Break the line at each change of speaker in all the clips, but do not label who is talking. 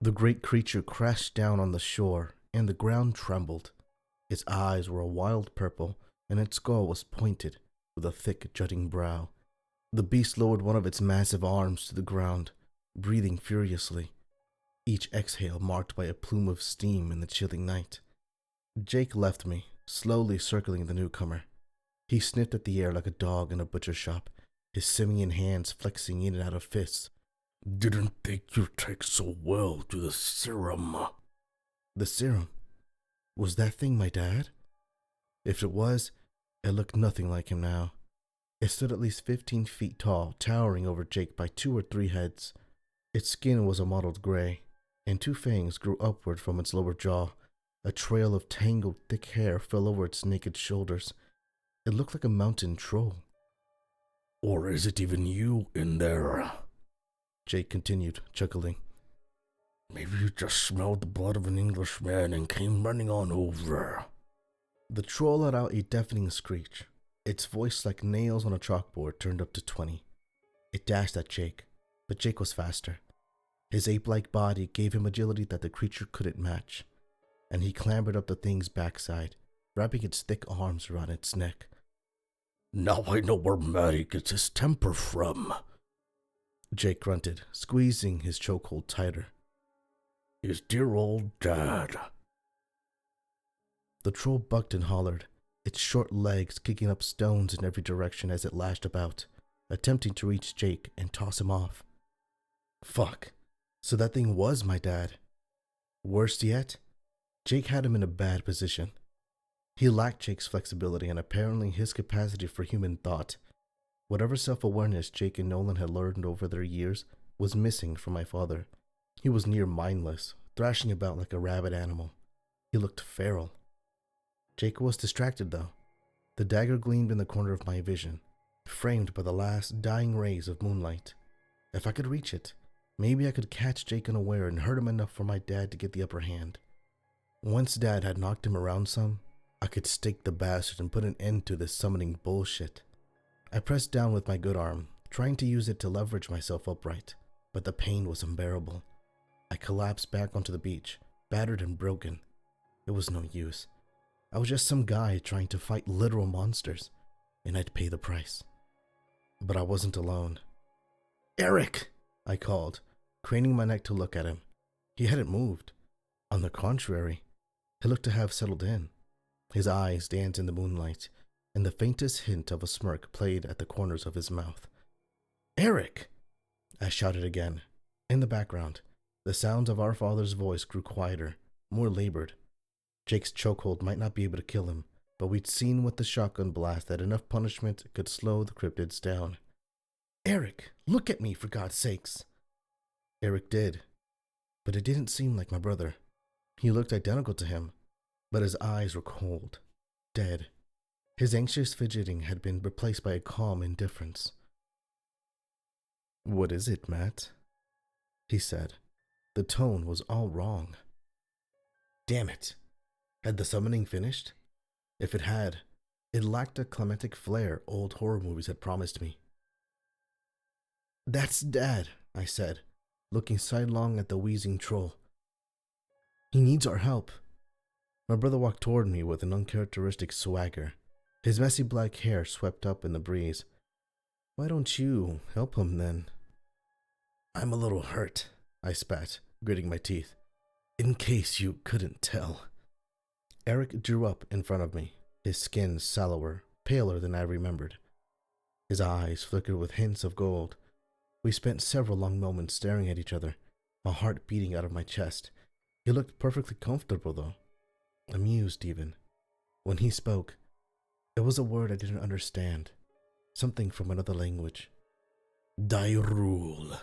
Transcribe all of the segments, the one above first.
The great creature crashed down on the shore, and the ground trembled. Its eyes were a wild purple, and its skull was pointed, with a thick, jutting brow. The beast lowered one of its massive arms to the ground, breathing furiously, each exhale marked by a plume of steam in the chilling night. Jake left me, slowly circling the newcomer. He sniffed at the air like a dog in a butcher shop, his simian hands flexing in and out of fists.
Didn't think you'd take so well to the serum.
The serum? Was that thing my dad? If it was, it looked nothing like him now. It stood at least 15 feet tall, towering over Jake by 2 or 3 heads. Its skin was a mottled gray, and 2 fangs grew upward from its lower jaw. A trail of tangled, thick hair fell over its naked shoulders. It looked like a mountain troll.
Or is it even you in there?
Jake continued, chuckling.
Maybe you just smelled the blood of an Englishman and came running on over.
The troll let out a deafening screech. Its voice, like nails on a chalkboard, turned up to 20. It dashed at Jake, but Jake was faster. His ape-like body gave him agility that the creature couldn't match, and he clambered up the thing's backside, wrapping its thick arms around its neck.
Now I know where Matty gets his temper from,
Jake grunted, squeezing his chokehold tighter.
His dear old dad.
The troll bucked and hollered, its short legs kicking up stones in every direction as it lashed about, attempting to reach Jake and toss him off. Fuck. So that thing was my dad. Worse yet, Jake had him in a bad position. He lacked Jake's flexibility and apparently his capacity for human thought. Whatever self-awareness Jake and Nolan had learned over their years was missing from my father. He was near mindless, thrashing about like a rabid animal. He looked feral. Jake was distracted though. The dagger gleamed in the corner of my vision, framed by the last dying rays of moonlight. If I could reach it, maybe I could catch Jake unaware and hurt him enough for my dad to get the upper hand. Once Dad had knocked him around some, I could stake the bastard and put an end to this summoning bullshit. I pressed down with my good arm, trying to use it to leverage myself upright, but the pain was unbearable. I collapsed back onto the beach, battered and broken. It was no use. I was just some guy trying to fight literal monsters, and I'd pay the price. But I wasn't alone. Eric! I called, craning my neck to look at him. He hadn't moved. On the contrary, he looked to have settled in. His eyes danced in the moonlight, and the faintest hint of a smirk played at the corners of his mouth. Eric! I shouted again. In the background, the sounds of our father's voice grew quieter, more labored. Jake's chokehold might not be able to kill him, but we'd seen with the shotgun blast that enough punishment could slow the cryptids down. Eric, look at me, for God's sakes! Eric did, but it didn't seem like my brother. He looked identical to him, but his eyes were cold, dead. His anxious fidgeting had been replaced by a calm indifference. What is it, Matt? He said. The tone was all wrong. Damn it. Had the summoning finished? If it had, it lacked the climactic flair old horror movies had promised me. That's Dad, I said, looking sidelong at the wheezing troll. He needs our help. My brother walked toward me with an uncharacteristic swagger, his messy black hair swept up in the breeze. Why don't you help him then? I'm a little hurt, I spat, gritting my teeth. In case you couldn't tell. Eric drew up in front of me, his skin sallower, paler than I remembered. His eyes flickered with hints of gold. We spent several long moments staring at each other, my heart beating out of my chest. He looked perfectly comfortable though, amused even. When he spoke, it was a word I didn't understand, something from another language. Dairul.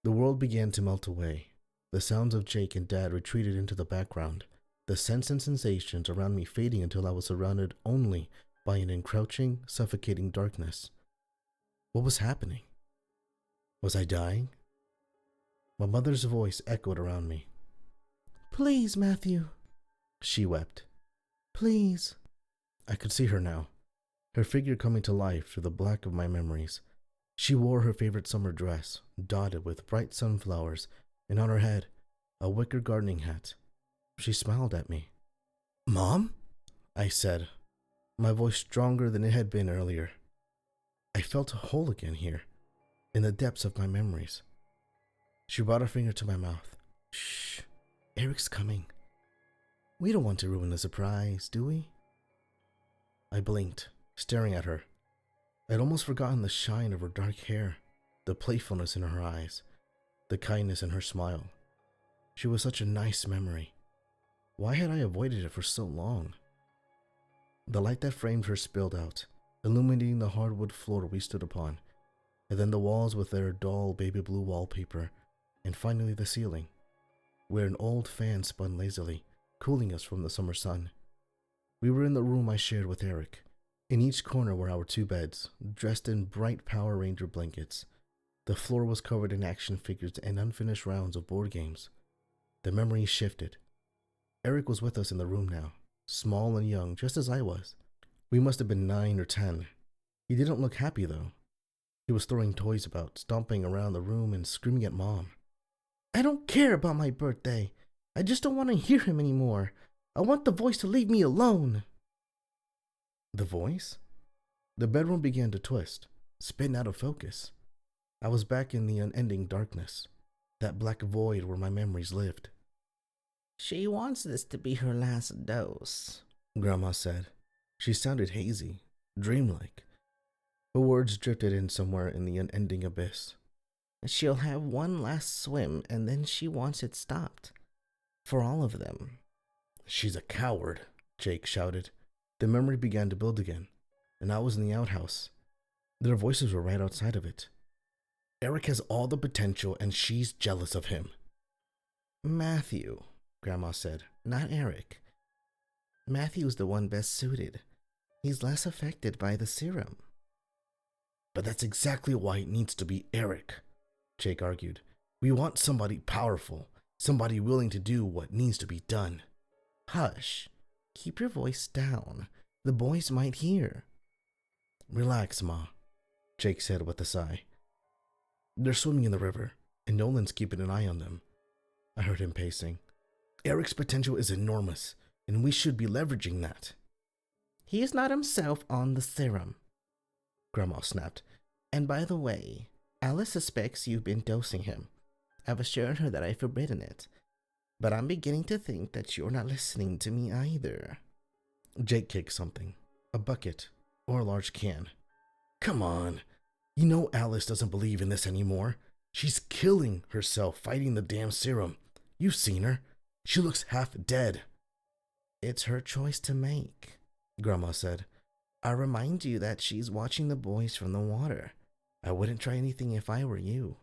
The world began to melt away. The sounds of Jake and Dad retreated into the background, the scents and sensations around me fading until I was surrounded only by an encroaching, suffocating darkness. What was happening? Was I dying? My mother's voice echoed around me. Please, Matthew, she wept. Please. I could see her now, her figure coming to life through the black of my memories. She wore her favorite summer dress, dotted with bright sunflowers, and on her head, a wicker gardening hat. She smiled at me. "Mom?" I said, my voice stronger than it had been earlier. I felt whole again here, in the depths of my memories. She brought her finger to my mouth. "Shh, Eric's coming. We don't want to ruin the surprise, do we?" I blinked, staring at her. I'd almost forgotten the shine of her dark hair, the playfulness in her eyes, the kindness in her smile. She was such a nice memory. Why had I avoided it for so long? The light that framed her spilled out, illuminating the hardwood floor we stood upon, and then the walls with their dull baby blue wallpaper, and finally the ceiling, where an old fan spun lazily, cooling us from the summer sun. We were in the room I shared with Eric. In each corner were our two beds, dressed in bright Power Ranger blankets. The floor was covered in action figures and unfinished rounds of board games. The memories shifted. Eric was with us in the room now, small and young, just as I was. We must have been 9 or 10. He didn't look happy, though. He was throwing toys about, stomping around the room, and screaming at Mom. "I don't care about my birthday. I just don't want to hear him anymore. I want the voice to leave me alone." The voice? The bedroom began to twist, spin out of focus. I was back in the unending darkness, that black void where my memories lived. "She wants this to be her last dose," Grandma said. She sounded hazy, dreamlike. Her words drifted in somewhere in the unending abyss. "She'll have one last swim, and then she wants it stopped. For all of them." "She's a coward," Jake shouted. The memory began to build again, and I was in the outhouse. Their voices were right outside of it. "Eric has all the potential, and she's jealous of him." "Matthew," Grandma said, "not Eric. Matthew's the one best suited. He's less affected by the serum." "But that's exactly why it needs to be Eric," Jake argued. "We want somebody powerful, somebody willing to do what needs to be done." "Hush. Keep your voice down. The boys might hear." "Relax, Ma," Jake said with a sigh. "They're swimming in the river, and Nolan's keeping an eye on them." I heard him pacing. "Eric's potential is enormous, and we should be leveraging that." "He is not himself on the serum," Grandma snapped. "And by the way, Alice suspects you've been dosing him. I've assured her that I've forbidden it. But I'm beginning to think that you're not listening to me either." Jake kicked something. A bucket, or a large can. "Come on. You know Alice doesn't believe in this anymore. She's killing herself fighting the damn serum. You've seen her. She looks half dead." "It's her choice to make," Grandma said. "I remind you that she's watching the boys from the water. I wouldn't try anything if I were you."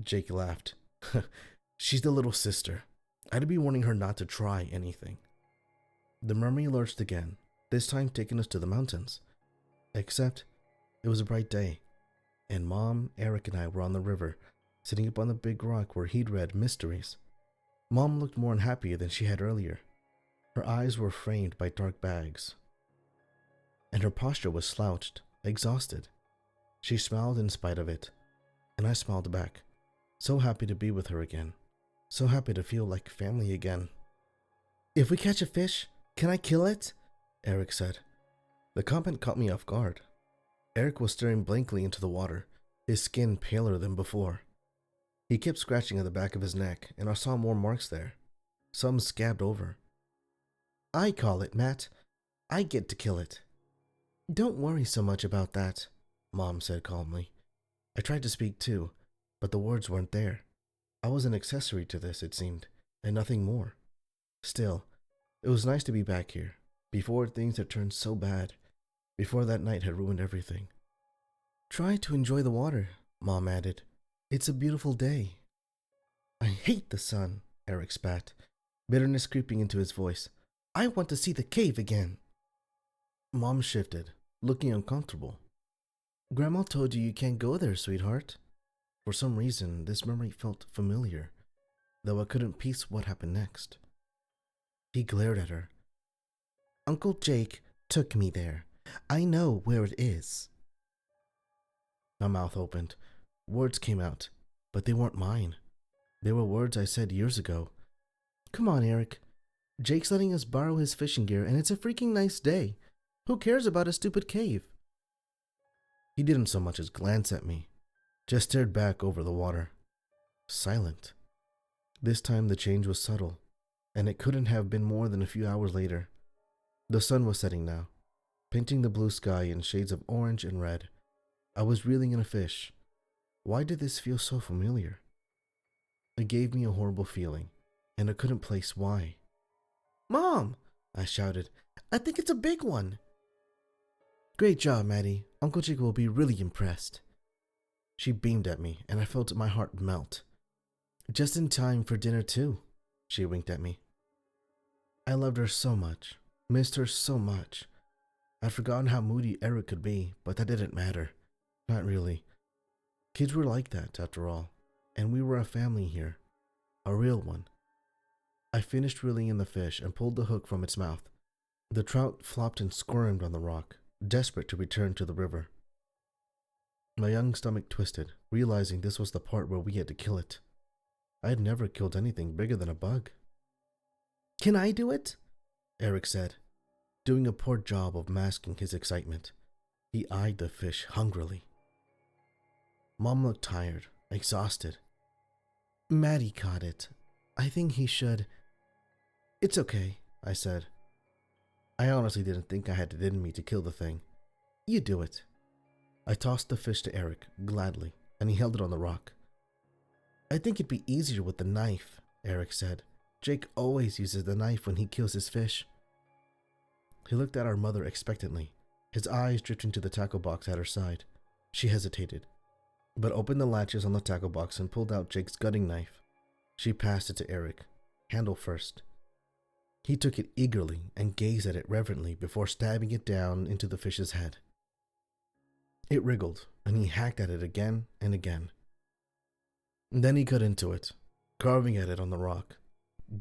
Jake laughed. "She's the little sister. I'd be warning her not to try anything." The memory lurched again, this time taking us to the mountains. Except, it was a bright day, and Mom, Eric, and I were on the river, sitting up on the big rock where he'd read mysteries. Mom looked more unhappy than she had earlier. Her eyes were framed by dark bags, and her posture was slouched, exhausted. She smiled in spite of it, and I smiled back, so happy to be with her again, so happy to feel like family again. "If we catch a fish, can I kill it?" Eric said. The comment caught me off guard. Eric was staring blankly into the water, his skin paler than before. He kept scratching at the back of his neck, and I saw more marks there, some scabbed over. "I call it, Matt. I get to kill it." "Don't worry so much about that," Mom said calmly. I tried to speak too, but the words weren't there. I was an accessory to this, it seemed, and nothing more. Still, it was nice to be back here, before things had turned so bad, before that night had ruined everything. "Try to enjoy the water," Mom added. "It's a beautiful day." "I hate the sun," Eric spat, bitterness creeping into his voice. "I want to see the cave again." Mom shifted, looking uncomfortable. "Grandma told you can't go there, sweetheart." For some reason, this memory felt familiar, though I couldn't piece what happened next. He glared at her. "Uncle Jake took me there. I know where it is." My mouth opened. Words came out, but they weren't mine. They were words I said years ago. Come on, Eric. Jake's letting us borrow his fishing gear, and it's a freaking nice day. Who cares about a stupid cave? He didn't so much as glance at me, just stared back over the water. Silent. This time the change was subtle, and it couldn't have been more than a few hours later. The sun was setting now, painting the blue sky in shades of orange and red. I was reeling in a fish. Why did this feel so familiar? It gave me a horrible feeling, and I couldn't place why. Mom! I shouted. I think it's a big one. Great job, Maddie. Uncle Jake will be really impressed. She beamed at me, and I felt my heart melt. Just in time for dinner, too. She winked at me. I loved her so much, missed her so much. I'd forgotten how moody Eric could be, but that didn't matter. Not really. Kids were like that, after all, and we were a family here. A real one. I finished reeling in the fish and pulled the hook from its mouth. The trout flopped and squirmed on the rock, desperate to return to the river. My young stomach twisted, realizing this was the part where we had to kill it. I had never killed anything bigger than a bug. Can I do it? Eric said, doing a poor job of masking his excitement. He eyed the fish hungrily. Mom looked tired, exhausted. Maddie caught it. I think he should. It's okay, I said. I honestly didn't think I had it in me to kill the thing. You do it. I tossed the fish to Eric, gladly, and he held it on the rock. I think it'd be easier with the knife, Eric said. Jake always uses the knife when he kills his fish. He looked at our mother expectantly, his eyes drifting to the tackle box at her side. She hesitated, but opened the latches on the tackle box and pulled out Jake's gutting knife. She passed it to Eric, handle first. He took it eagerly and gazed at it reverently before stabbing it down into the fish's head. It wriggled, and he hacked at it again and again. Then he cut into it, carving at it on the rock.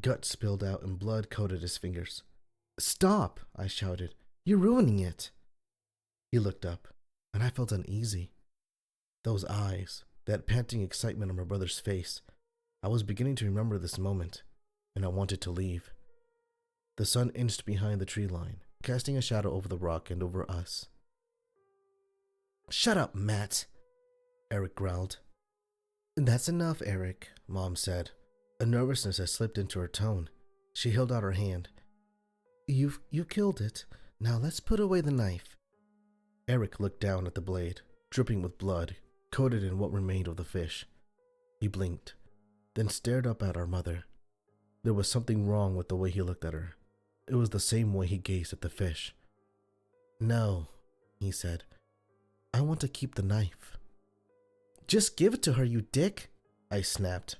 Gut spilled out and blood coated his fingers. Stop, I shouted. You're ruining it. He looked up, and I felt uneasy. Those eyes, that panting excitement on my brother's face. I was beginning to remember this moment, and I wanted to leave. The sun inched behind the tree line, casting a shadow over the rock and over us. Shut up, Matt, Eric growled. That's enough, Eric, Mom said. A nervousness had slipped into her tone. She held out her hand. You killed it. Now let's put away the knife. Eric looked down at the blade, dripping with blood, coated in what remained of the fish. He blinked, then stared up at our mother. There was something wrong with the way he looked at her. It was the same way he gazed at the fish. No, he said. I want to keep the knife. Just give it to her, you dick, I snapped.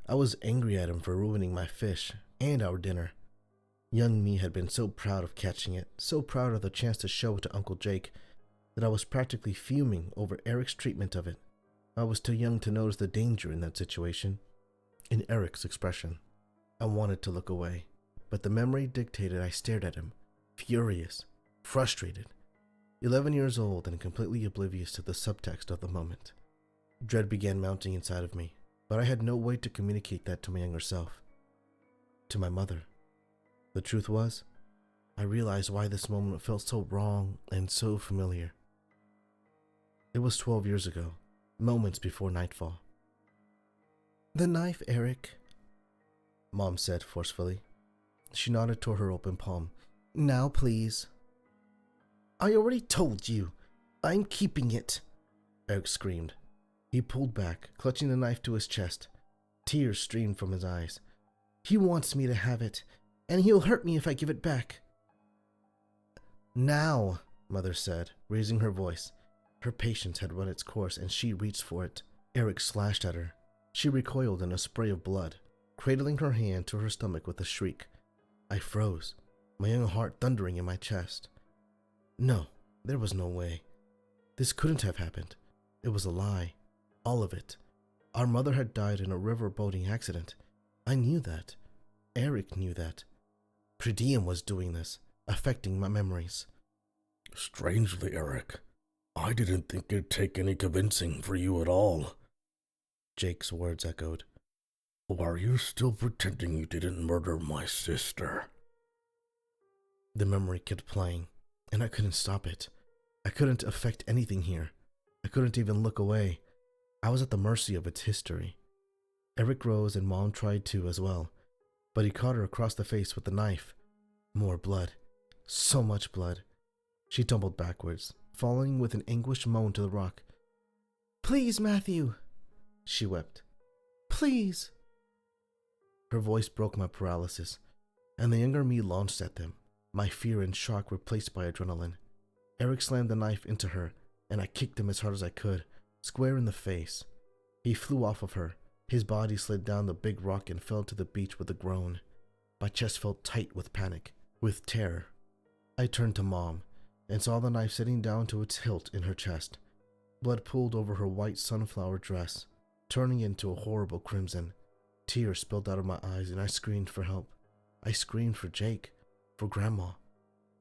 I was angry at him for ruining my fish and our dinner. Young me had been so proud of catching it, so proud of the chance to show it to Uncle Jake, that I was practically fuming over Eric's treatment of it. I was too young to notice the danger in that situation. In Eric's expression, I wanted to look away, but the memory dictated I stared at him, furious, frustrated, 11 years old and completely oblivious to the subtext of the moment. Dread began mounting inside of me, but I had no way to communicate that to my younger self, to my mother. The truth was, I realized why this moment felt so wrong and so familiar. It was 12 years ago, moments before nightfall. The knife, Eric, Mom said forcefully. She nodded toward her open palm. Now, please. I already told you. I'm keeping it, Eric screamed. He pulled back, clutching the knife to his chest. Tears streamed from his eyes. He wants me to have it, and he'll hurt me if I give it back. Now, Mother said, raising her voice. Her patience had run its course, and she reached for it. Eric slashed at her. She recoiled in a spray of blood, cradling her hand to her stomach with a shriek. I froze, my young heart thundering in my chest. No, there was no way. This couldn't have happened. It was a lie. All of it. Our mother had died in a river boating accident. I knew that. Eric knew that. Per Diem was doing this, affecting my memories.
Strangely, Eric, I didn't think it'd take any convincing for you at all,
Jake's words echoed.
Or are you still pretending you didn't murder my sister?
The memory kept playing, and I couldn't stop it. I couldn't affect anything here. I couldn't even look away. I was at the mercy of its history. Eric rose and Mom tried to as well, but he caught her across the face with the knife. More blood. So much blood. She tumbled backwards, falling with an anguished moan to the rock. "Please, Matthew," she wept. "Please." Her voice broke my paralysis, and the younger me launched at them, my fear and shock replaced by adrenaline. Eric slammed the knife into her, and I kicked him as hard as I could, square in the face. He flew off of her. His body slid down the big rock and fell to the beach with a groan. My chest felt tight with panic, with terror. I turned to Mom and saw the knife sitting down to its hilt in her chest. Blood pooled over her white sunflower dress, turning into a horrible crimson. Tears spilled out of my eyes and I screamed for help. I screamed for Jake, for Grandma.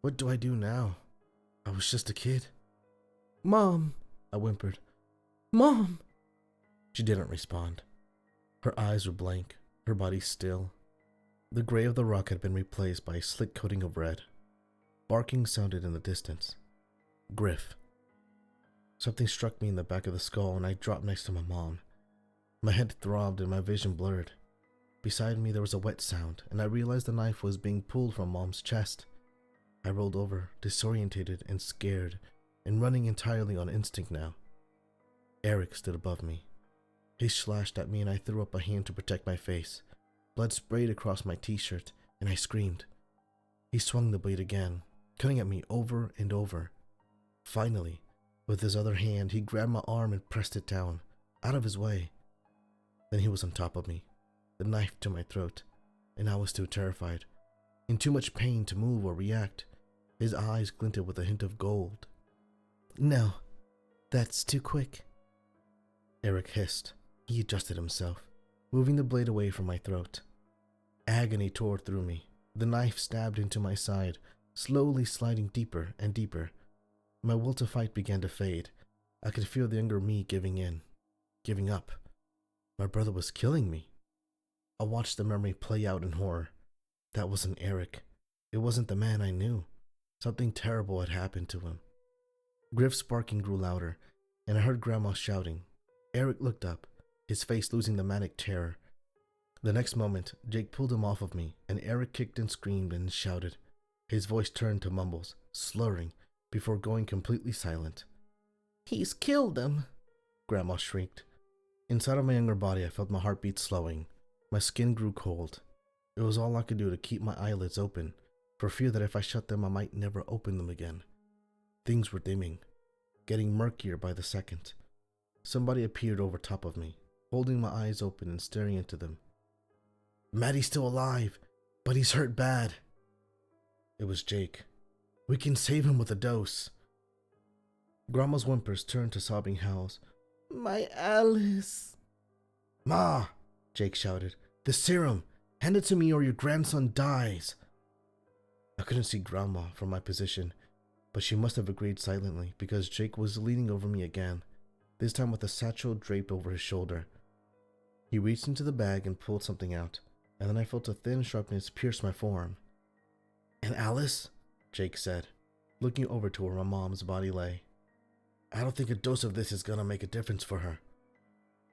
What do I do now? I was just a kid. "Mom," I whimpered. "Mom!" She didn't respond. Her eyes were blank, her body still. The gray of the rock had been replaced by a slick coating of red. Barking sounded in the distance. Griff. Something struck me in the back of the skull and I dropped next to my mom. My head throbbed and my vision blurred. Beside me there was a wet sound and I realized the knife was being pulled from Mom's chest. I rolled over, disorientated and scared, and running entirely on instinct now. Eric stood above me. He slashed at me and I threw up a hand to protect my face. Blood sprayed across my t-shirt and I screamed. He swung the blade again, cutting at me over and over. Finally, with his other hand, he grabbed my arm and pressed it down, out of his way. Then he was on top of me, the knife to my throat, and I was too terrified, in too much pain to move or react. His eyes glinted with a hint of gold. "No, that's too quick," Eric hissed. He adjusted himself, moving the blade away from my throat. Agony tore through me. The knife stabbed into my side, slowly sliding deeper and deeper. My will to fight began to fade. I could feel the younger me giving in, giving up. My brother was killing me. I watched the memory play out in horror. That wasn't Eric. It wasn't the man I knew. Something terrible had happened to him. Griff's barking grew louder, and I heard Grandma shouting. Eric looked up, his face losing the manic terror. The next moment, Jake pulled him off of me, and Eric kicked and screamed and shouted. His voice turned to mumbles, slurring, before going completely silent. "He's killed him," Grandma shrieked. Inside of my younger body, I felt my heartbeat slowing. My skin grew cold. It was all I could do to keep my eyelids open, for fear that if I shut them, I might never open them again. Things were dimming, getting murkier by the second. Somebody appeared over top of me, holding my eyes open and staring into them. "Maddie's still alive, but he's hurt bad." It was Jake. "We can save him with a dose." Grandma's whimpers turned to sobbing howls. "My Alice." "Ma!" Jake shouted. "The serum! Hand it to me or your grandson dies!" I couldn't see Grandma from my position, but she must have agreed silently because Jake was leaning over me again, this time with a satchel draped over his shoulder. He reached into the bag and pulled something out, and then I felt a thin sharpness pierce my forearm. "And Alice?" Jake said, looking over to where my mom's body lay. "I don't think a dose of this is gonna make a difference for her."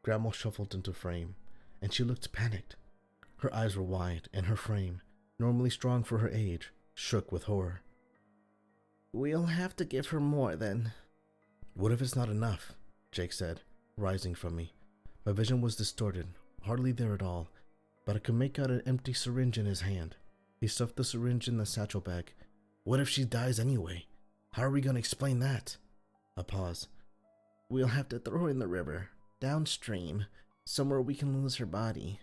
Grandma shuffled into frame, and she looked panicked. Her eyes were wide, and her frame, normally strong for her age, shook with horror. "We'll have to give her more then." "What if it's not enough?" Jake said, rising from me. My vision was distorted, hardly there at all, but I could make out an empty syringe in his hand. He stuffed the syringe in the satchel bag. "What if she dies anyway? How are we gonna explain that?" A pause. "We'll have to throw her in the river, downstream, somewhere we can lose her body."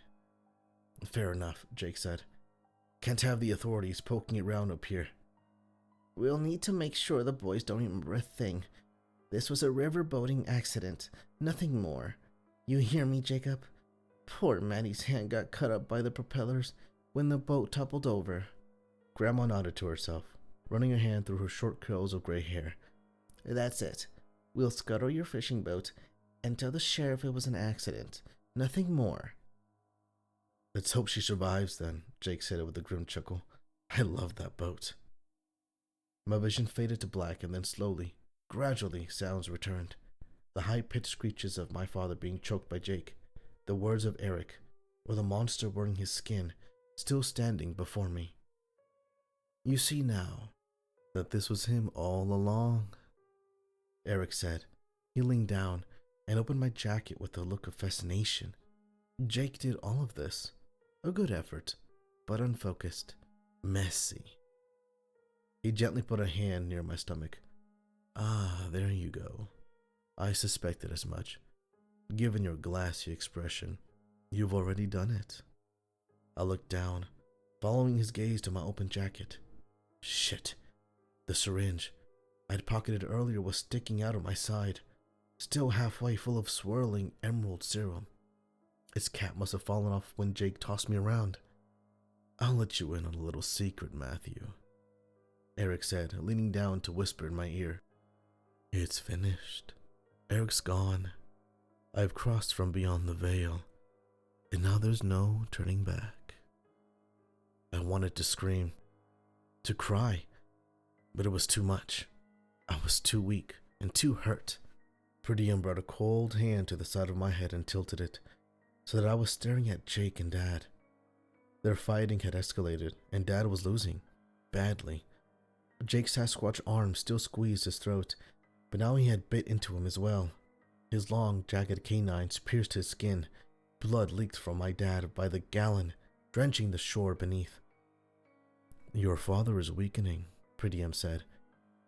"Fair enough," Jake said. "Can't have the authorities poking around up here." "We'll need to make sure the boys don't remember a thing. This was a river boating accident, nothing more. You hear me, Jacob? Poor Maddie's hand got cut up by the propellers when the boat toppled over." Grandma nodded to herself, running her hand through her short curls of gray hair. "That's it. We'll scuttle your fishing boat and tell the sheriff it was an accident, nothing more." Let's hope she survives then, Jake said it with a grim chuckle. I love that boat. My vision faded to black and then slowly, gradually, sounds returned. The high-pitched screeches of my father being choked by Jake, the words of Eric, or the monster wearing his skin, still standing before me. You see now that this was him all along, Eric said. He leaned down and opened my jacket with a look of fascination. Jake did all of this. A good effort, but unfocused. Messy. He gently put a hand near my stomach. Ah, there you go. I suspected as much. Given your glassy expression, you've already done it. I looked down, following his gaze to my open jacket. Shit. The syringe I'd pocketed earlier was sticking out of my side, still halfway full of swirling emerald serum. Its cap must have fallen off when Jake tossed me around. I'll let you in on a little secret, Matthew, Eric said, leaning down to whisper in my ear. It's finished. Eric's gone. I've crossed from beyond the veil, and now there's no turning back. I wanted to scream, to cry, but it was too much. I was too weak and too hurt. Pretty brought a cold hand to the side of my head and tilted it, so that I was staring at Jake and Dad. Their fighting had escalated, and Dad was losing, badly. Jake's sasquatch arm still squeezed his throat, but now he had bit into him as well. His long, jagged canines pierced his skin. Blood leaked from my dad by the gallon, drenching the shore beneath. Your father is weakening, Pretty said.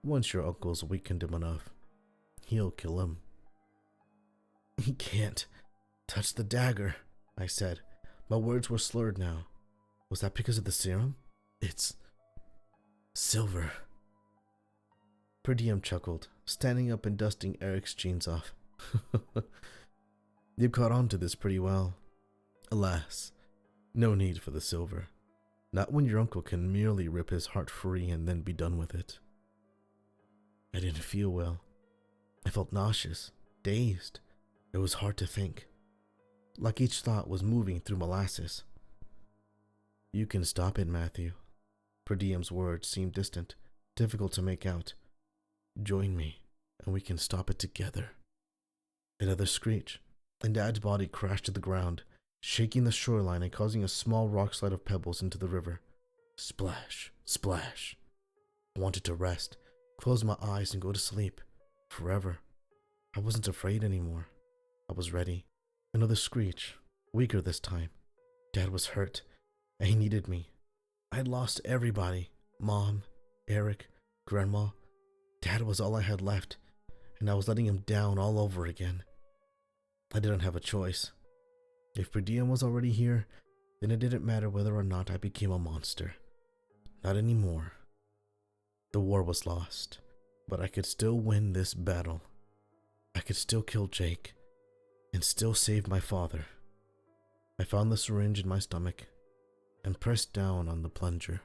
Once your uncle's weakened him enough, he'll kill him. He can't touch the dagger, I said. My words were slurred now. Was that because of the serum? It's silver. Pretty chuckled, standing up and dusting Eric's jeans off. You've caught on to this pretty well. Alas, no need for the silver. Not when your uncle can merely rip his heart free and then be done with it. I didn't feel well. I felt nauseous, dazed. It was hard to think. Like each thought was moving through molasses. You can stop it, Matthew. Predium's words seemed distant, difficult to make out. Join me, and we can stop it together. Another screech, and Dad's body crashed to the ground, shaking the shoreline and causing a small rock slide of pebbles into the river. Splash, splash. I wanted to rest, close my eyes and go to sleep. Forever. I wasn't afraid anymore. I was ready. Another screech, weaker this time. Dad was hurt, and he needed me. I had lost everybody. Mom, Eric, Grandma. Dad was all I had left, and I was letting him down all over again. I didn't have a choice. If Predium was already here, then it didn't matter whether or not I became a monster. Not anymore. The war was lost, but I could still win this battle. I could still kill Jake, and still save my father. I found the syringe in my stomach, and pressed down on the plunger.